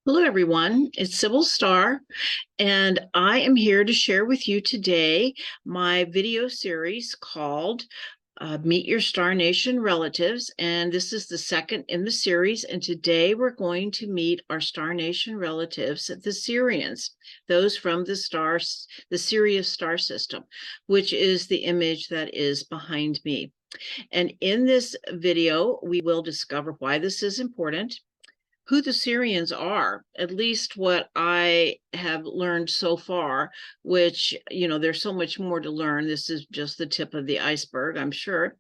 Hello, everyone. It's Sibyl Star, and I am here to share with you today my video series called Meet Your Star Nation Relatives. And this is the second in the series. And today we're going to meet our Star Nation relatives, the Sirians, those from the Sirius Star System, which is the image that is behind me. And in this video, we will discover why this is important, who the Sirians are, at least what I have learned so far, which, there's so much more to learn. This is just the tip of the iceberg, I'm sure.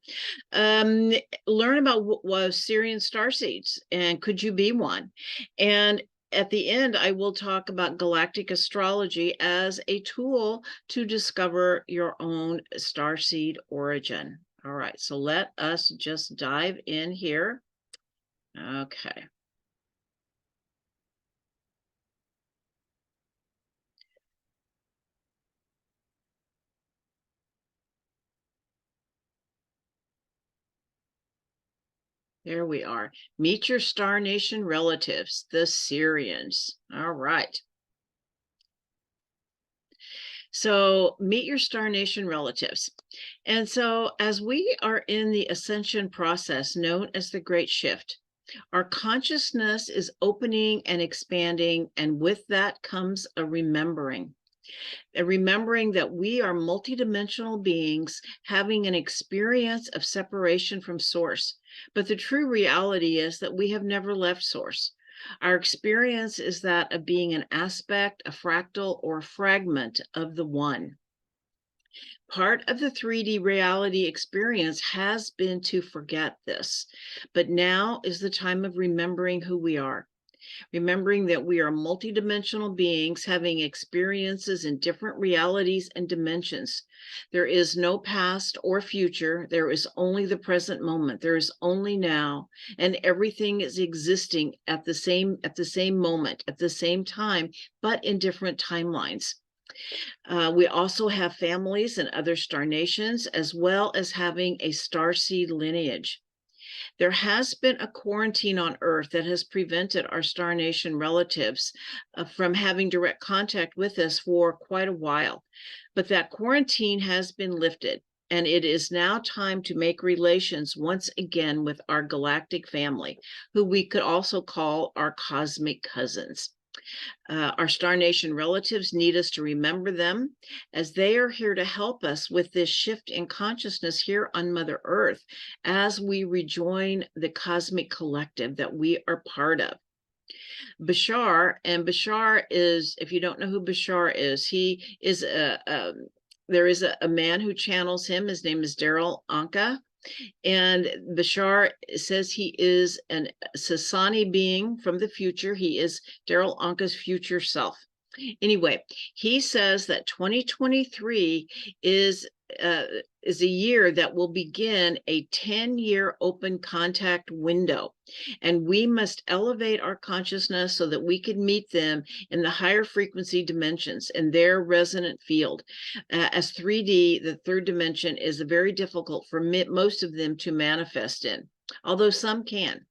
Learn about what was Sirian Starseeds, and could you be one? And at the end, I will talk about Galactic Astrology as a tool to discover your own starseed origin. All right, so let us just dive in here. Okay. There we are. Meet your Star Nation relatives, the Sirians. All right. So meet your Star Nation relatives. And so as we are in the ascension process known as the Great Shift, our consciousness is opening and expanding, and with that comes a remembering that we are multidimensional beings having an experience of separation from source. But the true reality is that we have never left source. Our experience is that of being an aspect, a fractal, or a fragment of the one. Part of the 3D reality experience has been to forget this, but now is the time of remembering who we are. Remembering that we are multidimensional beings having experiences in different realities and dimensions. There is no past or future. There is only the present moment. There is only now, and everything is existing at the same moment, at the same time, but in different timelines. We also have families and other star nations, as well as having a starseed lineage. There has been a quarantine on Earth that has prevented our Star Nation relatives from having direct contact with us for quite a while. But that quarantine has been lifted, and it is now time to make relations once again with our galactic family, who we could also call our cosmic cousins. Our Star Nation relatives need us to remember them, as they are here to help us with this shift in consciousness here on Mother Earth as we rejoin the cosmic collective that we are part of. Bashar is, if you don't know who Bashar is, he is there is a man who channels him. His name is Daryl Anka. And Bashar says he is a Sasani being from the future. He is Daryl Anka's future self. Anyway, he says that 2023 is a year that will begin a 10-year open contact window. And we must elevate our consciousness so that we can meet them in the higher frequency dimensions in their resonant field. As 3D, the third dimension, is very difficult for most of them to manifest in, although some can.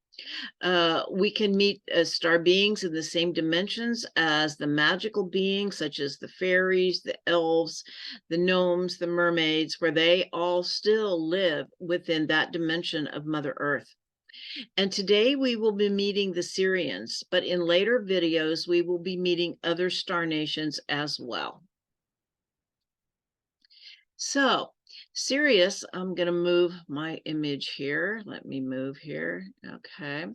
We can meet star beings in the same dimensions as the magical beings, such as the fairies, the elves, the gnomes, the mermaids, where they all still live within that dimension of Mother Earth. And today we will be meeting the Sirians, but in later videos, we will be meeting other star nations as well. So Sirius, I'm going to move my image here. Let me move here. Okay.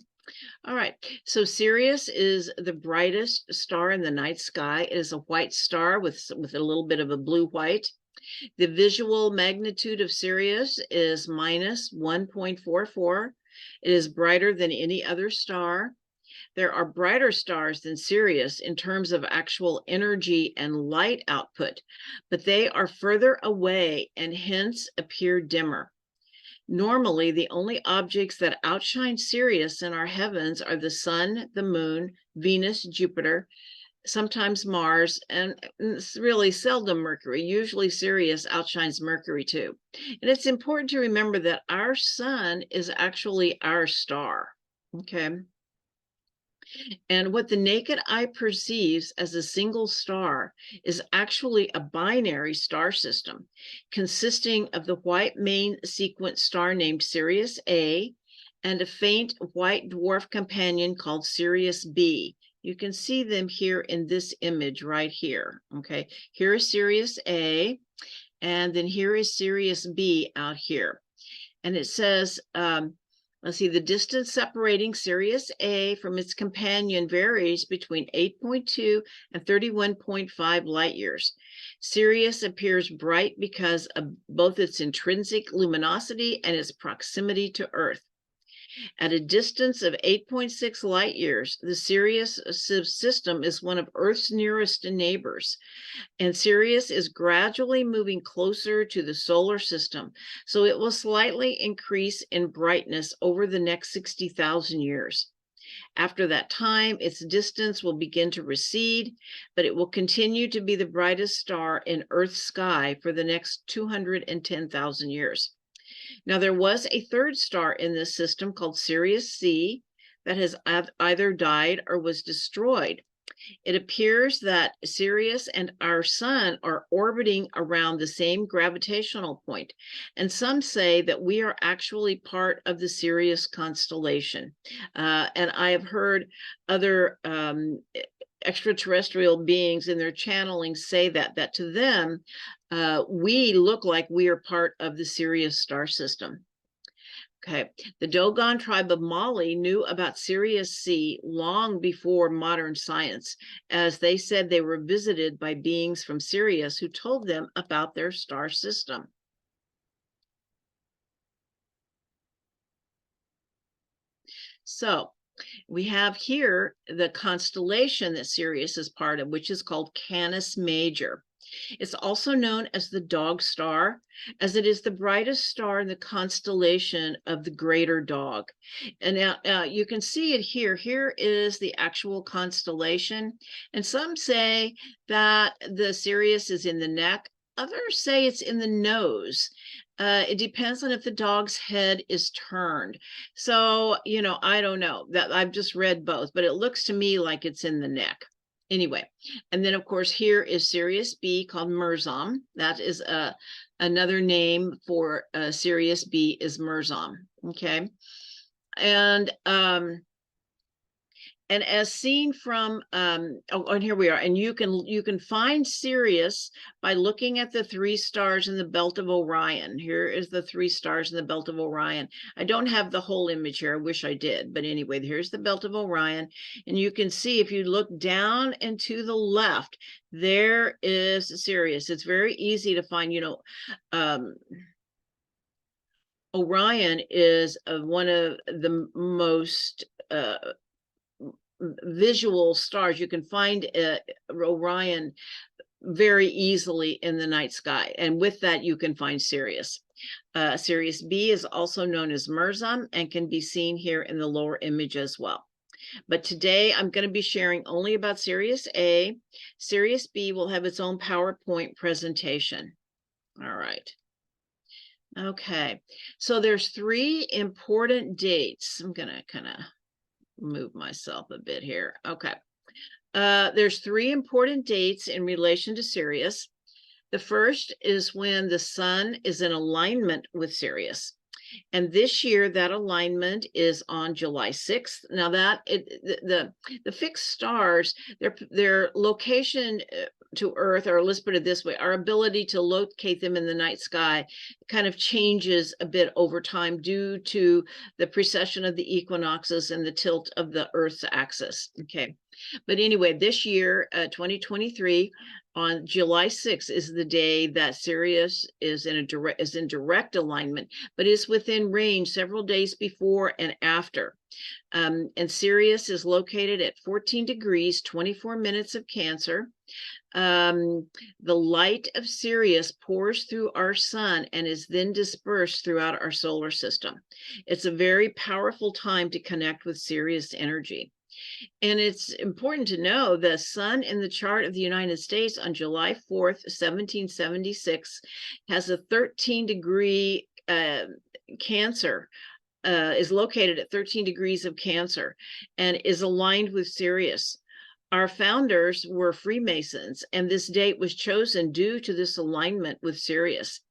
All right. So Sirius is the brightest star in the night sky. It is a white star with a little bit of a blue-white. The visual magnitude of Sirius is minus 1.44. It is brighter than any other star. There are brighter stars than Sirius in terms of actual energy and light output, but they are further away and hence appear dimmer. Normally, the only objects that outshine Sirius in our heavens are the sun, the moon, Venus, Jupiter, sometimes Mars, and it's really seldom Mercury. Usually Sirius outshines Mercury too. And it's important to remember that our sun is actually our star. Okay. And what the naked eye perceives as a single star is actually a binary star system consisting of the white main sequence star named Sirius A and a faint white dwarf companion called Sirius B. You can see them here in this image right here. Okay, here is Sirius A, and then here is Sirius B out here. And it says, let's see, the distance separating Sirius A from its companion varies between 8.2 and 31.5 light years. Sirius appears bright because of both its intrinsic luminosity and its proximity to Earth. At a distance of 8.6 light years, the Sirius system is one of Earth's nearest neighbors, and Sirius is gradually moving closer to the solar system, so it will slightly increase in brightness over the next 60,000 years. After that time, its distance will begin to recede, but it will continue to be the brightest star in Earth's sky for the next 210,000 years. Now, there was a third star in this system called Sirius C that has either died or was destroyed. It appears that Sirius and our sun are orbiting around the same gravitational point, and some say that we are actually part of the Sirius constellation. And I have heard other extraterrestrial beings in their channeling say that to them, we look like we are part of the Sirius Star System. Okay, the Dogon tribe of Mali knew about Sirius C long before modern science, as they said they were visited by beings from Sirius who told them about their star system. So we have here the constellation that Sirius is part of, which is called Canis Major. It's also known as the Dog Star, as it is the brightest star in the constellation of the Greater Dog. And now you can see it here. Here is the actual constellation. And some say that the Sirius is in the neck. Others say it's in the nose. It depends on if the dog's head is turned. So, I don't know. That I've just read both, but it looks to me like it's in the neck. Anyway, and then of course here is Sirius B called Merzam. That is another name for Sirius B is Merzam. Okay, and as seen from and here we are, and you can find Sirius by looking at the three stars in the belt of Orion. Here is the three stars in the belt of Orion. I don't have the whole image here. I wish I did, but anyway, here's the belt of Orion, and you can see if you look down and to the left, there is Sirius. It's very easy to find. Orion is one of the most visual stars. You can find Orion very easily in the night sky, and with that you can find Sirius. Sirius B is also known as Merzam and can be seen here in the lower image as well. But today I'm going to be sharing only about Sirius A. Sirius B will have its own PowerPoint presentation. All right. Okay, so there's three important dates. I'm going to kind of move myself a bit here. Okay. There's three important dates in relation to Sirius. The first is when the sun is in alignment with Sirius. And this year, that alignment is on July 6th. Now the fixed stars, their location to Earth, or let's put it this way, our ability to locate them in the night sky kind of changes a bit over time due to the precession of the equinoxes and the tilt of the Earth's axis. Okay. But anyway, this year, 2023, on July 6th is the day that Sirius is in direct alignment, but is within range several days before and after. And Sirius is located at 14 degrees, 24 minutes of Cancer. The light of Sirius pours through our sun and is then dispersed throughout our solar system. It's a very powerful time to connect with Sirius energy. And it's important to know the sun in the chart of the United States on July 4th, 1776, has a 13-degree Cancer is located at 13 degrees of Cancer and is aligned with Sirius. Our founders were Freemasons, and this date was chosen due to this alignment with Sirius.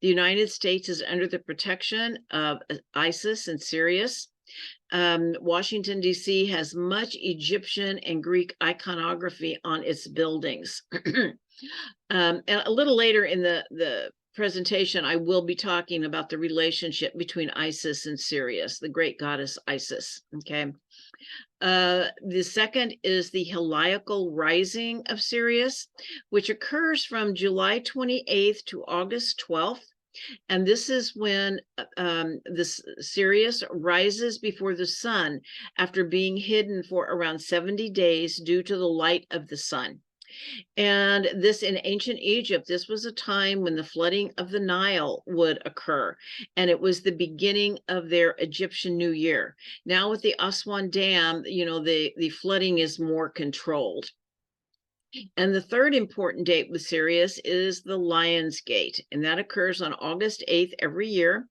The United States is under the protection of Isis and Sirius. Washington, D.C. has much Egyptian and Greek iconography on its buildings. And a little later in the presentation, I will be talking about the relationship between Isis and Sirius, the great goddess Isis, okay? The second is the heliacal rising of Sirius, which occurs from July 28th to August 12th. And this is when this Sirius rises before the sun after being hidden for around 70 days due to the light of the sun. And this, in ancient Egypt, this was a time when the flooding of the Nile would occur, and it was the beginning of their Egyptian New Year. Now with the Aswan Dam, the flooding is more controlled. And the third important date with Sirius is the Lion's Gate, and that occurs on August 8th every year.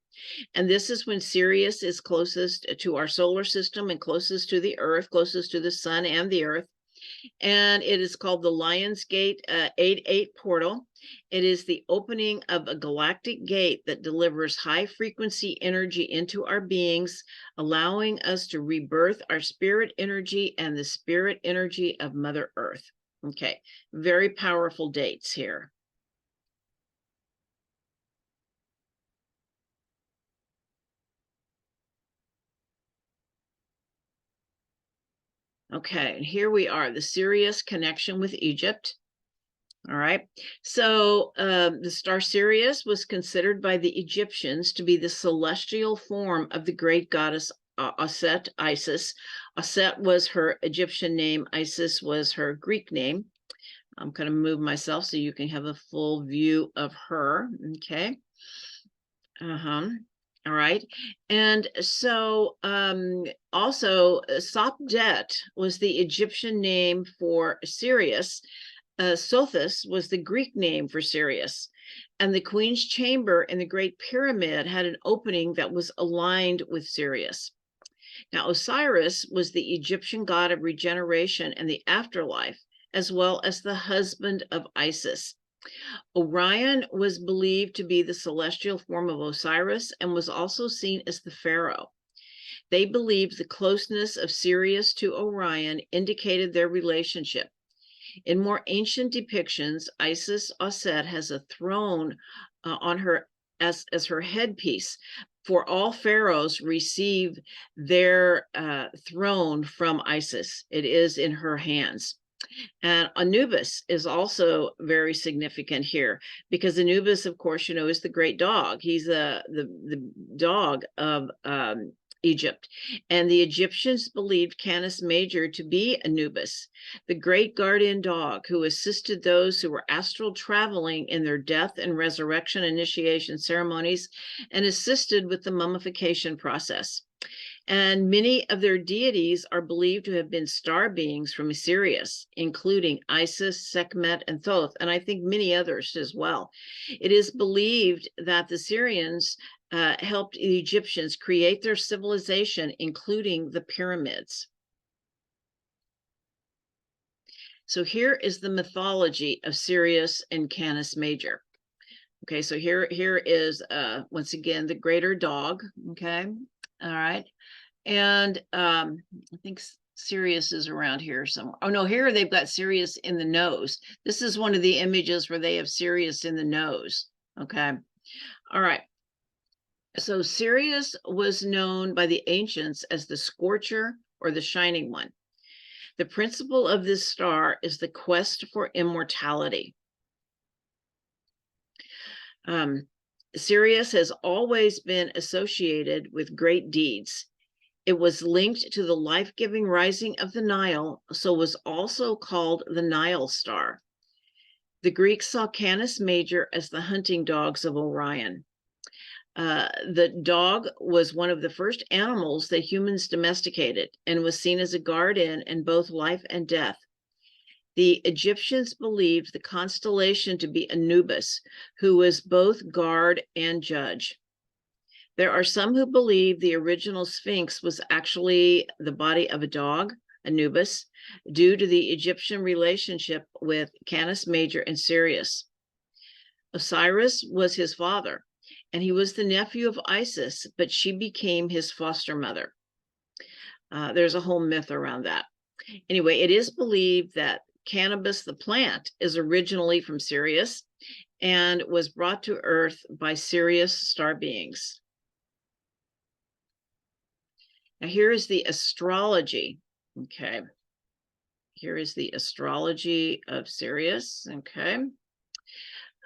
And this is when Sirius is closest to our solar system and closest to the Earth, closest to the sun and the Earth. And it is called the Lion's Gate 8-8 portal. It is the opening of a galactic gate that delivers high frequency energy into our beings, allowing us to rebirth our spirit energy and the spirit energy of Mother Earth. Okay, very powerful dates here. Okay, and here we are, the Sirius connection with Egypt. All right, so the star Sirius was considered by the Egyptians to be the celestial form of the great goddess Aset, Isis. Aset was her Egyptian name, Isis was her Greek name. I'm going to move myself so you can have a full view of her. Okay. All right. And so also Sopdet was the Egyptian name for Sirius. Sothis was the Greek name for Sirius. And the Queen's Chamber in the Great Pyramid had an opening that was aligned with Sirius. Now, Osiris was the Egyptian god of regeneration and the afterlife, as well as the husband of Isis. Orion was believed to be the celestial form of Osiris and was also seen as the pharaoh. They believed the closeness of Sirius to Orion indicated their relationship. In more ancient depictions, Isis Aset has a throne on her as her headpiece, for all pharaohs receive their throne from Isis. It is in her hands. And Anubis is also very significant here, because Anubis, of course, is the great dog. He's the dog of Egypt. And the Egyptians believed Canis Major to be Anubis, the great guardian dog who assisted those who were astral traveling in their death and resurrection initiation ceremonies and assisted with the mummification process. And many of their deities are believed to have been star beings from Sirius, including Isis, Sekhmet, and Thoth, and I think many others as well. It is believed that the Sirians helped the Egyptians create their civilization, including the pyramids. So here is the mythology of Sirius and Canis Major. Okay, so here is, once again, the greater dog, okay? All right. And I think Sirius is around here somewhere. Oh, no, here they've got Sirius in the nose. This is one of the images where they have Sirius in the nose. Okay. All right. So Sirius was known by the ancients as the Scorcher or the Shining One. The principle of this star is the quest for immortality. Sirius has always been associated with great deeds. It was linked to the life-giving rising of the Nile, so was also called the Nile star. The Greeks saw Canis Major as the hunting dogs of Orion. The dog was one of the first animals that humans domesticated and was seen as a guardian in both life and death. The Egyptians believed the constellation to be Anubis, who was both guard and judge. There are some who believe the original Sphinx was actually the body of a dog, Anubis, due to the Egyptian relationship with Canis Major and Sirius. Osiris was his father, and he was the nephew of Isis, but she became his foster mother. There's a whole myth around that. Anyway, it is believed that cannabis, the plant, is originally from Sirius and was brought to Earth by Sirius star beings. Now, here is the astrology. Okay. Here is the astrology of Sirius. Okay.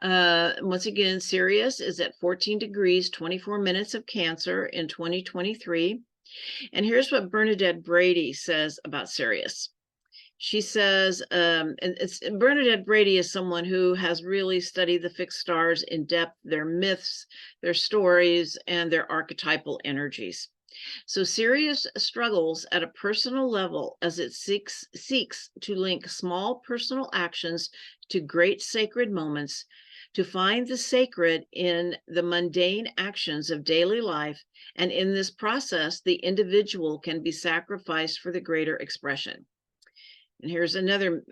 Once again, Sirius is at 14 degrees, 24 minutes of Cancer in 2023. And here's what Bernadette Brady says about Sirius. She says, Bernadette Brady is someone who has really studied the fixed stars in depth, their myths, their stories, and their archetypal energies. So Sirius struggles at a personal level as it seeks to link small personal actions to great sacred moments, to find the sacred in the mundane actions of daily life. And in this process, the individual can be sacrificed for the greater expression. And here's another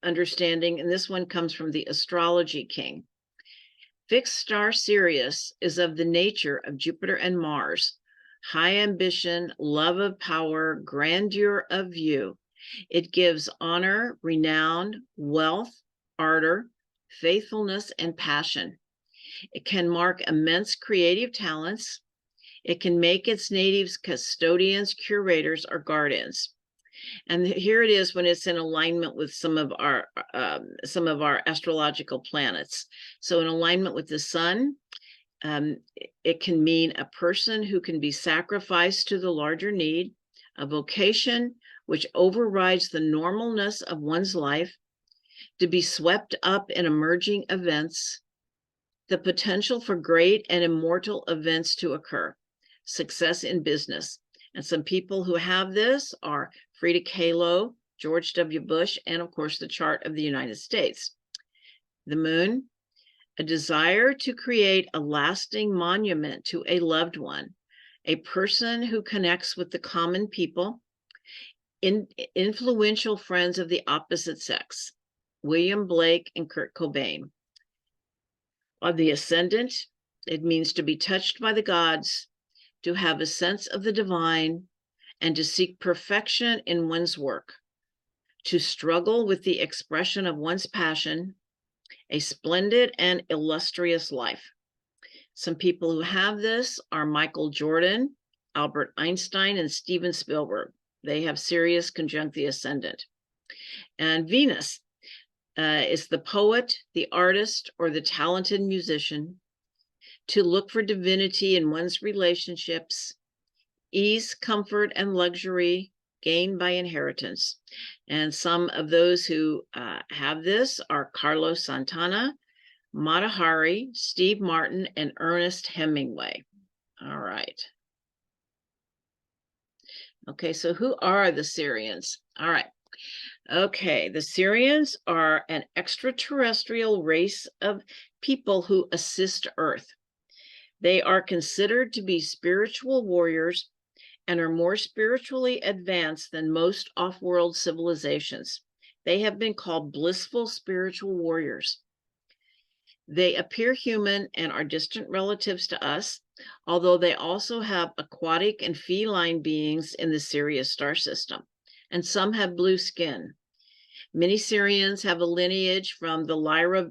understanding, and this one comes from the Astrology King. Fixed star Sirius is of the nature of Jupiter and Mars, high ambition, love of power, grandeur of view. It gives honor, renown, wealth, ardor, faithfulness, and passion. It can mark immense creative talents. It can make its natives custodians, curators, or guardians. And here it is when it's in alignment with some of our astrological planets. So in alignment with the sun, it can mean a person who can be sacrificed to the larger need, a vocation which overrides the normalness of one's life, to be swept up in emerging events, the potential for great and immortal events to occur, success in business. And some people who have this are Frida Kahlo, George W. Bush, and of course, the chart of the United States. The moon, a desire to create a lasting monument to a loved one, a person who connects with the common people, influential friends of the opposite sex, William Blake and Kurt Cobain. On the ascendant, it means to be touched by the gods, to have a sense of the divine, and to seek perfection in one's work, to struggle with the expression of one's passion, a splendid and illustrious life. Some people who have this are Michael Jordan, Albert Einstein, and Steven Spielberg. They have Sirius conjunct the ascendant. And Venus is the poet, the artist, or the talented musician, to look for divinity in one's relationships, ease, comfort, and luxury gained by inheritance. And some of those who have this are Carlos Santana, Mata Hari, Steve Martin, and Ernest Hemingway. All right. Okay, so who are the Sirians? All right. Okay, the Sirians are an extraterrestrial race of people who assist Earth. They are considered to be spiritual warriors and are more spiritually advanced than most off-world civilizations. They have been called blissful spiritual warriors. They appear human and are distant relatives to us, although they also have aquatic and feline beings in the Sirius Star System, and some have blue skin. Many Sirians have a lineage from the Lyra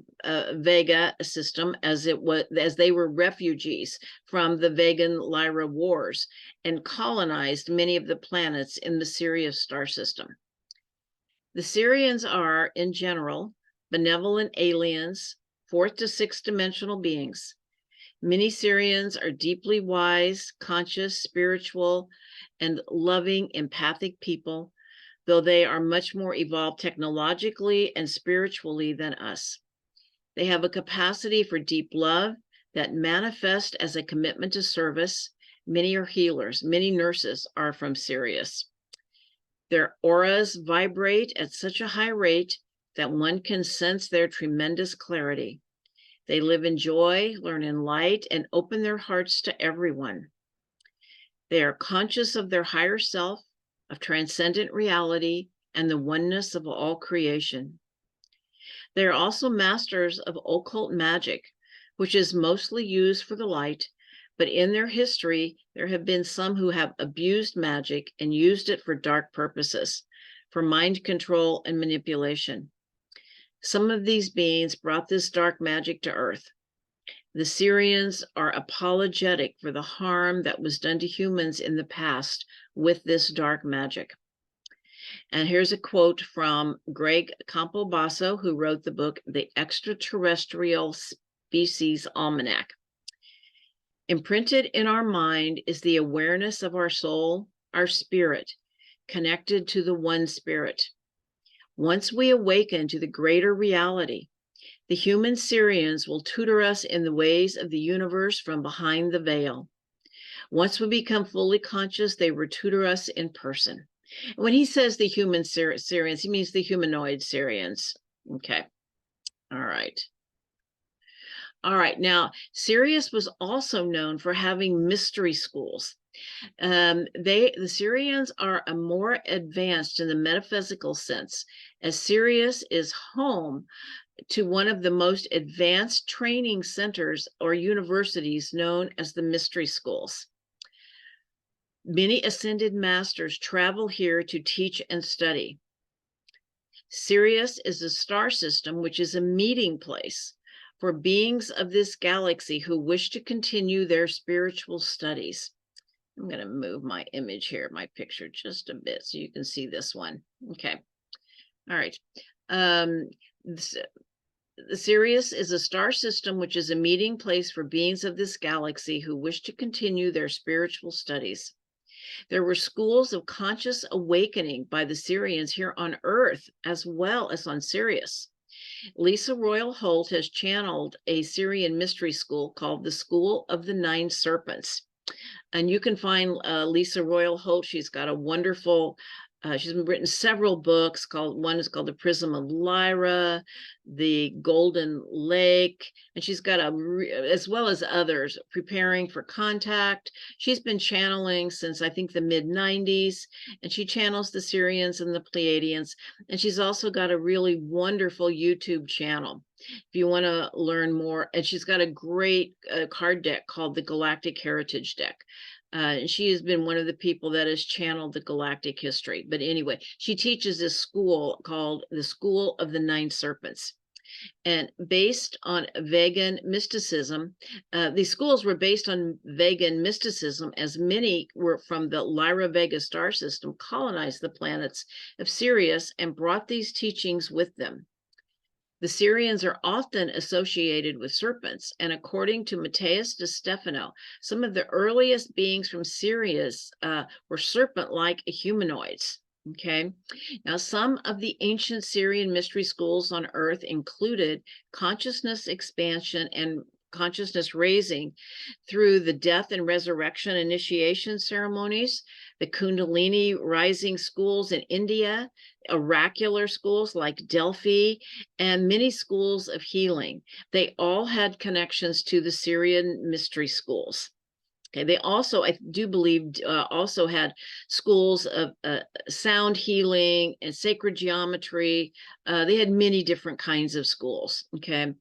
Vega system, as they were refugees from the Vegan-Lyra wars and colonized many of the planets in the Sirius Star System. The Sirians are, in general, benevolent aliens, fourth to sixth dimensional beings. Many Sirians are deeply wise, conscious, spiritual, and loving, empathic people, though they are much more evolved technologically and spiritually than us. They have a capacity for deep love that manifests as a commitment to service. Many are healers. Many nurses are from Sirius. Their auras vibrate at such a high rate that one can sense their tremendous clarity. They live in joy, learn in light, and open their hearts to everyone. They are conscious of their higher self, of transcendent reality, and the oneness of all creation. They are also masters of occult magic, which is mostly used for the light, but in their history, there have been some who have abused magic and used it for dark purposes, for mind control and manipulation. Some of these beings brought this dark magic to Earth. The Sirians are apologetic for the harm that was done to humans in the past with this dark magic. And here's a quote from Greg Campobasso, who wrote the book, The Extraterrestrial Species Almanac. Imprinted in our mind is the awareness of our soul, our spirit, connected to the one spirit. Once we awaken to the greater reality, the human Sirians will tutor us in the ways of the universe from behind the veil. Once we become fully conscious, they will tutor us in person. When he says the human Sirians, he means the humanoid Sirians. Okay. All right. All right. Now, Sirius was also known for having mystery schools. The Sirians are more advanced in the metaphysical sense, as Sirius is home to one of the most advanced training centers or universities known as the mystery schools. Many ascended masters travel here to teach and study. Sirius is a star system, which is a meeting place for beings of this galaxy who wish to continue their spiritual studies. I'm going to move my image here, my picture, just a bit so you can see this one. Okay. All right. Sirius is a star system, which is a meeting place for beings of this galaxy who wish to continue their spiritual studies. There were schools of conscious awakening by the Sirians here on Earth, as well as on Sirius. Lisa Royal Holt has channeled a Sirian mystery school called the School of the Nine Serpents. And you can find Lisa Royal Holt. She's got a wonderful, she's written several books. One is called The Prism of Lyra, The Golden Lake, and she's got as well as others, Preparing for Contact. She's been channeling since I think the mid-90s, and she channels the Sirians and the Pleiadians. And she's also got a really wonderful YouTube channel if you want to learn more. And she's got a great card deck called the Galactic Heritage Deck. And she has been one of the people that has channeled the galactic history. But anyway, she teaches this school called the School of the Nine Serpents. And based on Vegan mysticism, these schools were based on Vegan mysticism, as many were from the Lyra Vega star system colonized the planets of Sirius and brought these teachings with them. The Sirians are often associated with serpents, and according to Matthias de Stefano, some of the earliest beings from Sirius were serpent-like humanoids. Okay, now some of the ancient Sirian mystery schools on Earth included consciousness expansion and consciousness raising through the death and resurrection initiation ceremonies, the Kundalini rising schools in India, oracular schools like Delphi, and many schools of healing. They all had connections to the Sirian mystery schools. Okay, they also, I do believe, also had schools of sound healing and sacred geometry. They had many different kinds of schools. Okay,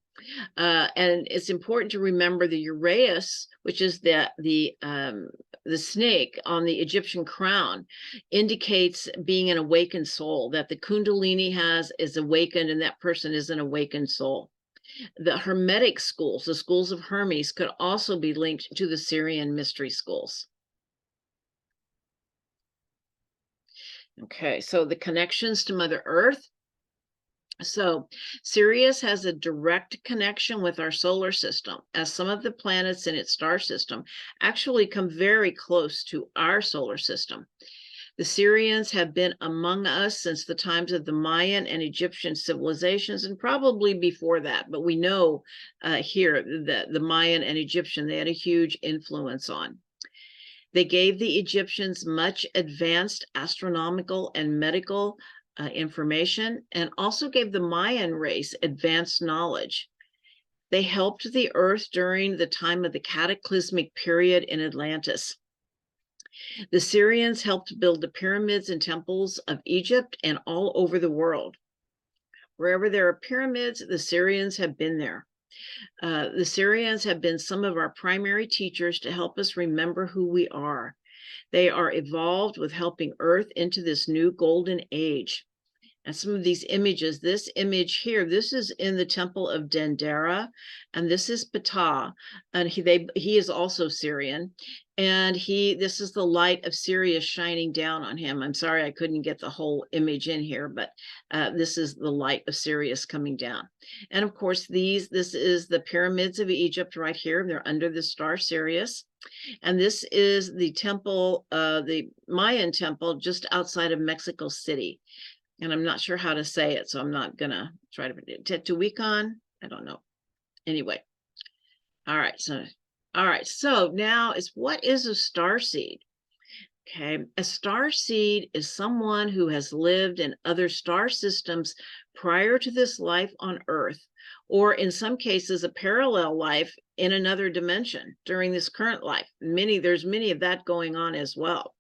and it's important to remember the Uraeus, which is the snake on the Egyptian crown, indicates being an awakened soul, that the Kundalini is awakened, and that person is an awakened soul. The Hermetic schools, the schools of Hermes, could also be linked to the Sirian mystery schools. Okay, so the connections to Mother Earth. So Sirius has a direct connection with our solar system, as some of the planets in its star system actually come very close to our solar system. The Sirians have been among us since the times of the Mayan and Egyptian civilizations, and probably before that. But we know here that the Mayan and Egyptian, they had a huge influence on. They gave the Egyptians much advanced astronomical and medical information, and also gave the Mayan race advanced knowledge. They helped the Earth during the time of the cataclysmic period in Atlantis. The Sirians helped build the pyramids and temples of Egypt and all over the world. Wherever there are pyramids, the Sirians have been there. The Sirians have been some of our primary teachers to help us remember who we are. They are evolved with helping Earth into this new golden age. And some of these images, this image here, this is in the temple of Dendera, and this is Ptah, and he is also Sirian, and this is the light of Sirius shining down on him. I'm sorry I couldn't get the whole image in here, but this is the light of Sirius coming down. And of course, this is the pyramids of Egypt right here. They're under the star Sirius. And this is the temple, the Mayan temple just outside of Mexico City. And I'm not sure how to say it, so I'm not gonna try to Teotihuacan. I don't know. Anyway, all right. So now what is a starseed? Okay, a starseed is someone who has lived in other star systems prior to this life on Earth, or in some cases, a parallel life in another dimension during this current life. There's many of that going on as well.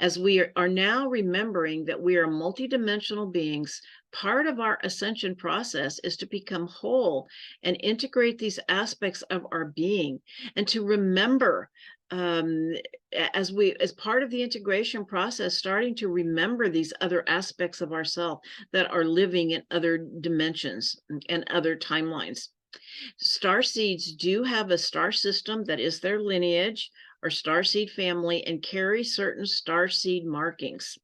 As we are now remembering that we are multidimensional beings, part of our ascension process is to become whole and integrate these aspects of our being, and to remember, as part of the integration process, starting to remember these other aspects of ourselves that are living in other dimensions and other timelines. Starseeds do have a star system that is their lineage or starseed family, and carry certain starseed markings.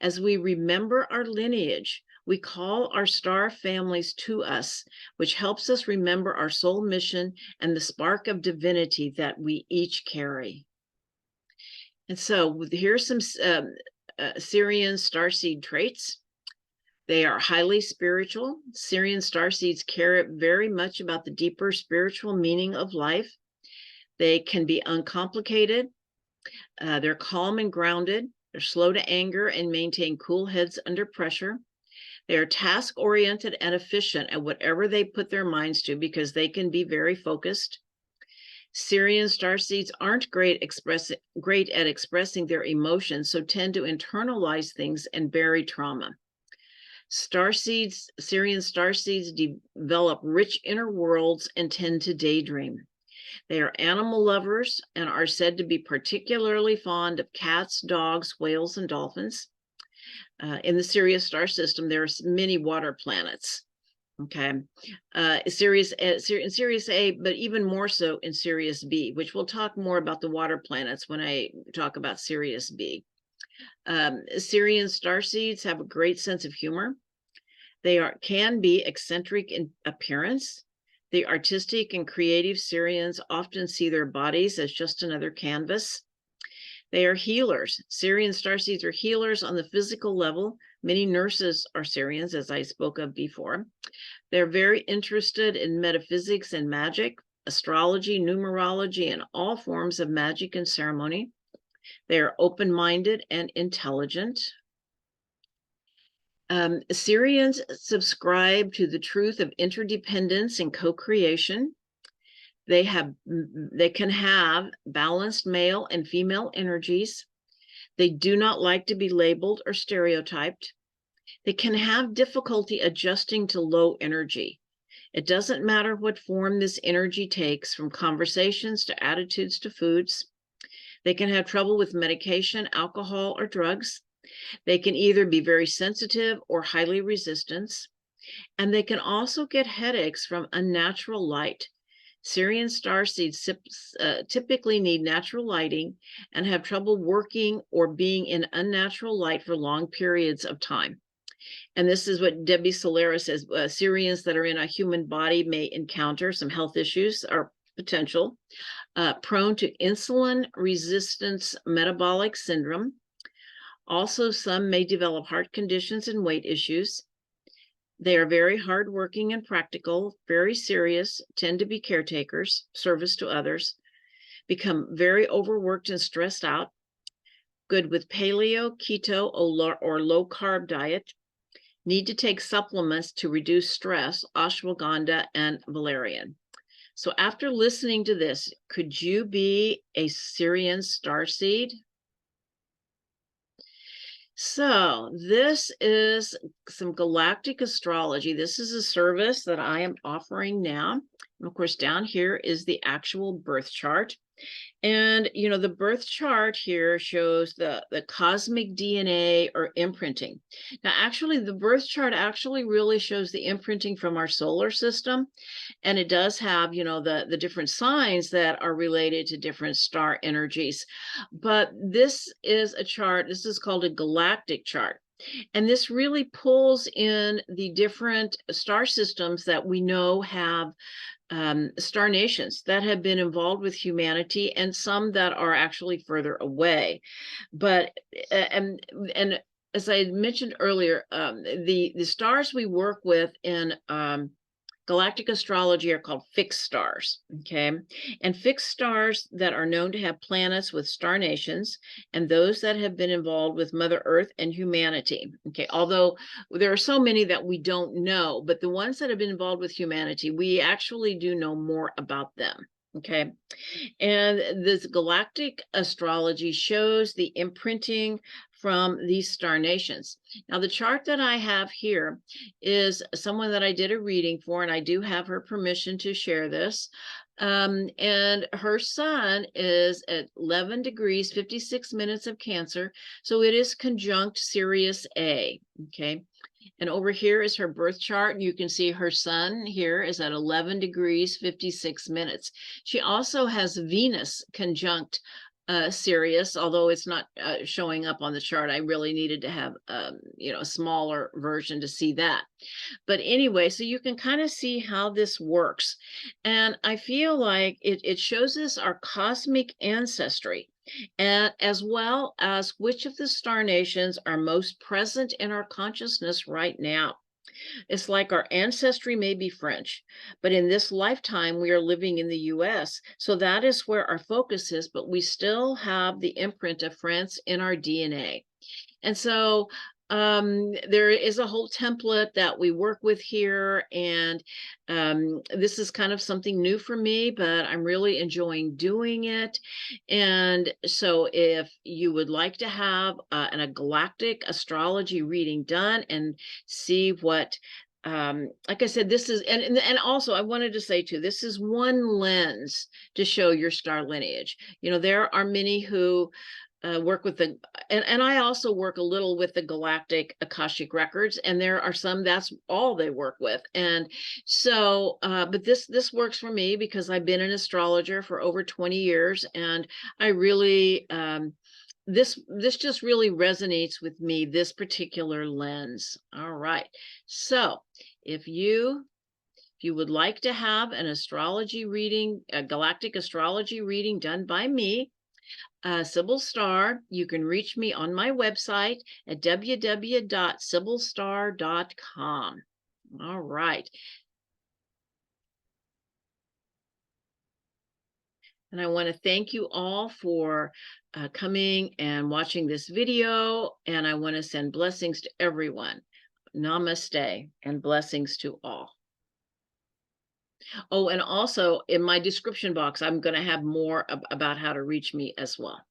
As we remember our lineage, we call our star families to us, which helps us remember our soul mission and the spark of divinity that we each carry. And so here's some Sirian starseed traits. They are highly spiritual. Sirian starseeds care very much about the deeper spiritual meaning of life. They can be uncomplicated. They're calm and grounded. They're slow to anger and maintain cool heads under pressure. They are task-oriented and efficient at whatever they put their minds to, because they can be very focused. Sirian starseeds aren't great at expressing their emotions, so tend to internalize things and bury trauma. Sirian starseeds develop rich inner worlds and tend to daydream. They are animal lovers and are said to be particularly fond of cats, dogs, whales, and dolphins. In the Sirius Star System, there are many water planets. Okay, Sirius A, but even more so in Sirius B, which we'll talk more about the water planets when I talk about Sirius B. Sirian starseeds have a great sense of humor. They can be eccentric in appearance. The artistic and creative Sirians often see their bodies as just another canvas. They are healers. Sirian starseeds are healers on the physical level. Many nurses are Sirians, as I spoke of before. They're very interested in metaphysics and magic, astrology, numerology, and all forms of magic and ceremony. They are open-minded and intelligent. Sirians subscribe to the truth of interdependence and co-creation. They can have balanced male and female energies. They do not like to be labeled or stereotyped. They can have difficulty adjusting to low energy. It doesn't matter what form this energy takes, from conversations to attitudes to foods. They can have trouble with medication, alcohol, or drugs. They can either be very sensitive or highly resistant, and they can also get headaches from unnatural light. Sirian starseeds typically need natural lighting and have trouble working or being in unnatural light for long periods of time. And this is what Debbie Solera says, Sirians that are in a human body may encounter some health issues or potential, prone to insulin resistance metabolic syndrome. Also, some may develop heart conditions and weight issues. They are very hardworking and practical, very serious, tend to be caretakers, service to others, become very overworked and stressed out, good with paleo, keto, or low-carb diet, Need to take supplements to reduce stress, ashwagandha and valerian. So after listening to this, could you be a Sirian Starseed? So this is some galactic astrology. This is a service that I am offering now. And of course, down here is the actual birth chart. And, you know, the birth chart here shows the cosmic DNA or imprinting. Now, actually, the birth chart actually really shows the imprinting from our solar system. And it does have, you know, the different signs that are related to different star energies. But this is a chart, this is called a galactic chart. And this really pulls in the different star systems that we know have star nations that have been involved with humanity, and some that are actually further away. But and as I mentioned earlier, the stars we work with in galactic astrology are called fixed stars, okay? And fixed stars that are known to have planets with star nations, and those that have been involved with Mother Earth and humanity, okay? Although there are so many that we don't know, but the ones that have been involved with humanity, we actually do know more about them, okay? And this galactic astrology shows the imprinting from these star nations. Now, the chart that I have here is someone that I did a reading for, and I do have her permission to share this. And her sun is at 11 degrees, 56 minutes of Cancer. So it is conjunct Sirius A, okay? And over here is her birth chart. And you can see her sun here is at 11 degrees, 56 minutes. She also has Venus conjunct Sirius, although it's not showing up on the chart. I really needed to have, you know, a smaller version to see that. But anyway, so you can kind of see how this works. And I feel like it shows us our cosmic ancestry, and as well as which of the star nations are most present in our consciousness right now. It's like our ancestry may be French, but in this lifetime, we are living in the US. So that is where our focus is, but we still have the imprint of France in our DNA. And so there is a whole template that we work with here. And this is kind of something new for me, but I'm really enjoying doing it. And so if you would like to have a galactic astrology reading done and see what like I said, this is, and also I wanted to say too, this is one lens to show your star lineage. You know, there are many who work with the, and I also work a little with the Galactic Akashic Records, and there are some that's all they work with. And so, but this works for me because I've been an astrologer for over 20 years, and I really, this just really resonates with me, this particular lens. All right. So if you would like to have an astrology reading, a galactic astrology reading done by me, Sibyl Star, you can reach me on my website at www.sibylstar.com. All right. And I want to thank you all for coming and watching this video. And I want to send blessings to everyone. Namaste and blessings to all. Oh, and also in my description box, I'm going to have more about how to reach me as well.